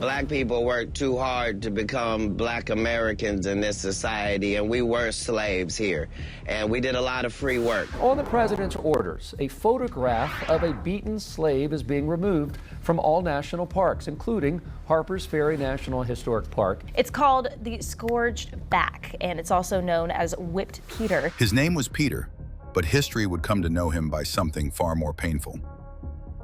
Black people worked too hard to become black Americans in this society, and we were slaves here. And we did a lot of free work. On the president's orders, a photograph of a beaten slave is being removed from all national parks, including Harper's Ferry National Historic Park. It's called the Scourged Back, and it's also known as Whipped Peter. His name was Peter, but history would come to know him by something far more painful.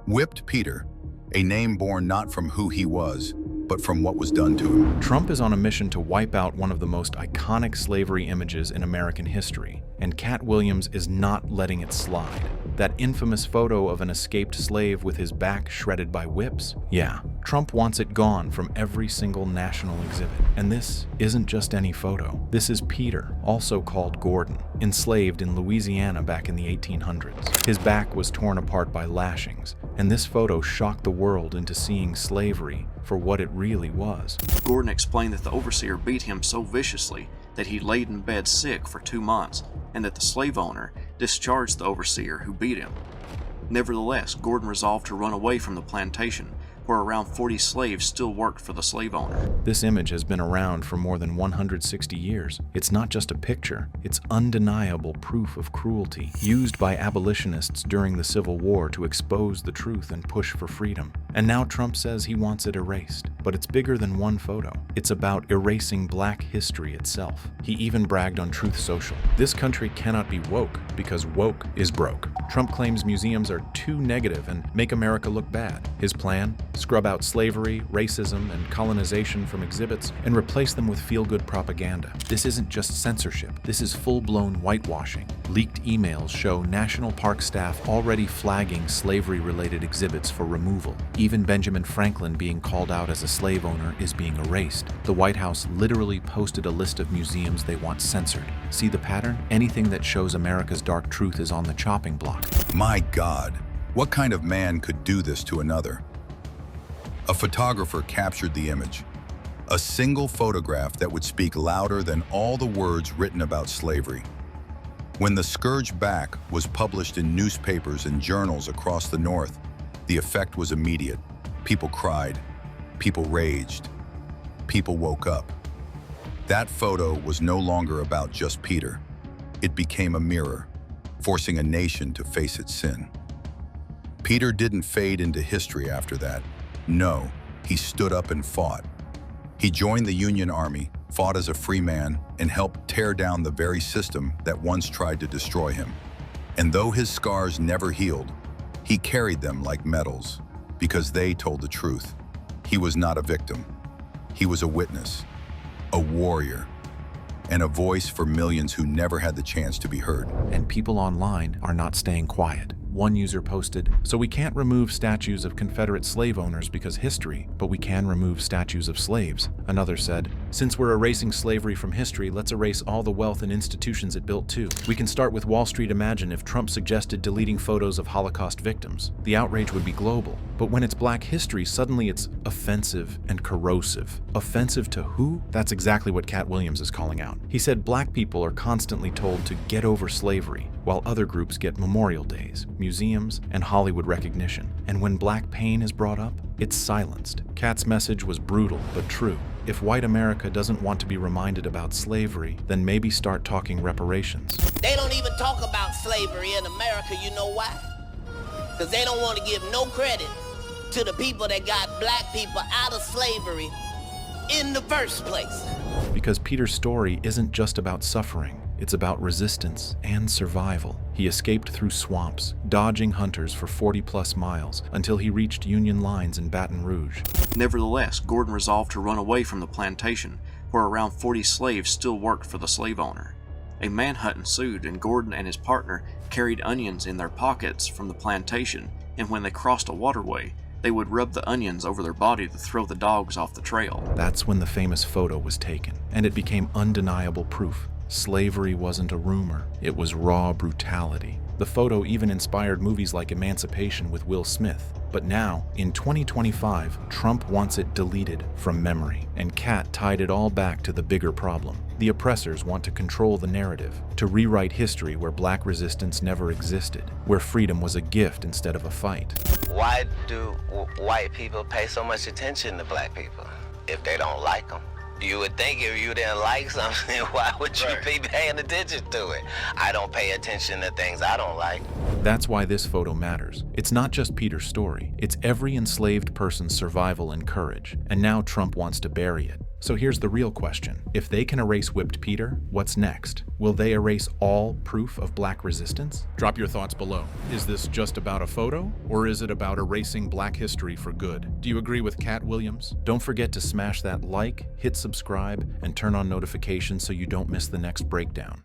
Whipped Peter, a name born not from who he was, but from what was done to him. Trump is on a mission to wipe out one of the most iconic slavery images in American history, and Katt Williams is not letting it slide. That infamous photo of an escaped slave with his back shredded by whips? Yeah, Trump wants it gone from every single national exhibit. And this isn't just any photo. This is Peter, also called Gordon, enslaved in Louisiana back in the 1800s. His back was torn apart by lashings, and this photo shocked the world into seeing slavery for what it really was. Gordon explained that the overseer beat him so viciously that he laid in bed sick for 2 months, and that the slave owner discharged the overseer who beat him. Nevertheless, Gordon resolved to run away from the plantation, where around 40 slaves still worked for the slave owner. This image has been around for more than 160 years. It's not just a picture, it's undeniable proof of cruelty, used by abolitionists during the Civil War to expose the truth and push for freedom. And now Trump says he wants it erased. But it's bigger than one photo. It's about erasing black history itself. He even bragged on Truth Social. This country cannot be woke because woke is broke. Trump claims museums are too negative and make America look bad. His plan? Scrub out slavery, racism, and colonization from exhibits and replace them with feel-good propaganda. This isn't just censorship. This is full-blown whitewashing. Leaked emails show national park staff already flagging slavery-related exhibits for removal. Even Benjamin Franklin being called out as a slave owner is being erased. The White House literally posted a list of museums they want censored. See the pattern? Anything that shows America's dark truth is on the chopping block. My God, what kind of man could do this to another? A photographer captured the image. A single photograph that would speak louder than all the words written about slavery. When the Scourged Back was published in newspapers and journals across the North, the effect was immediate. People cried. People raged. People woke up. That photo was no longer about just Peter. It became a mirror, forcing a nation to face its sin. Peter didn't fade into history after that. No, he stood up and fought. He joined the Union Army, fought as a free man, and helped tear down the very system that once tried to destroy him. And though his scars never healed, he carried them like medals, because they told the truth. He was not a victim. He was a witness, a warrior, and a voice for millions who never had the chance to be heard. And people online are not staying quiet. One user posted, "So we can't remove statues of Confederate slave owners because history, but we can remove statues of slaves." Another said, "Since we're erasing slavery from history, let's erase all the wealth and institutions it built too. We can start with Wall Street Imagine if Trump suggested deleting photos of Holocaust victims. The outrage would be global. But when it's black history, suddenly it's offensive and corrosive. Offensive to who? That's exactly what Katt Williams is calling out. He said black people are constantly told to get over slavery, while other groups get memorial days, museums, and Hollywood recognition. And when black pain is brought up, it's silenced. Katt's message was brutal, but true. If white America doesn't want to be reminded about slavery, then maybe start talking reparations. They don't even talk about slavery in America, you know why? Because they don't want to give no credit to the people that got black people out of slavery in the first place. Because Peter's story isn't just about suffering. It's about resistance and survival. He escaped through swamps, dodging hunters for 40-plus miles until he reached Union lines in Baton Rouge. Nevertheless, Gordon resolved to run away from the plantation, where around 40 slaves still worked for the slave owner. A manhunt ensued, and Gordon and his partner carried onions in their pockets from the plantation, and when they crossed a waterway, they would rub the onions over their body to throw the dogs off the trail. That's when the famous photo was taken, and it became undeniable proof. Slavery wasn't a rumor, it was raw brutality. The photo even inspired movies like Emancipation with Will Smith. But now, in 2025, Trump wants it deleted from memory, and Katt tied it all back to the bigger problem. The oppressors want to control the narrative, to rewrite history where black resistance never existed, where freedom was a gift instead of a fight. Why do white people pay so much attention to black people if they don't like them? You would think if you didn't like something, why would you be paying attention to it? I don't pay attention to things I don't like. That's why this photo matters. It's not just Peter's story. It's every enslaved person's survival and courage. And now Trump wants to bury it. So here's the real question. If they can erase Whipped Peter, what's next? Will they erase all proof of black resistance? Drop your thoughts below. Is this just about a photo, or is it about erasing black history for good? Do you agree with Katt Williams? Don't forget to smash that like, hit subscribe, and turn on notifications so you don't miss the next breakdown.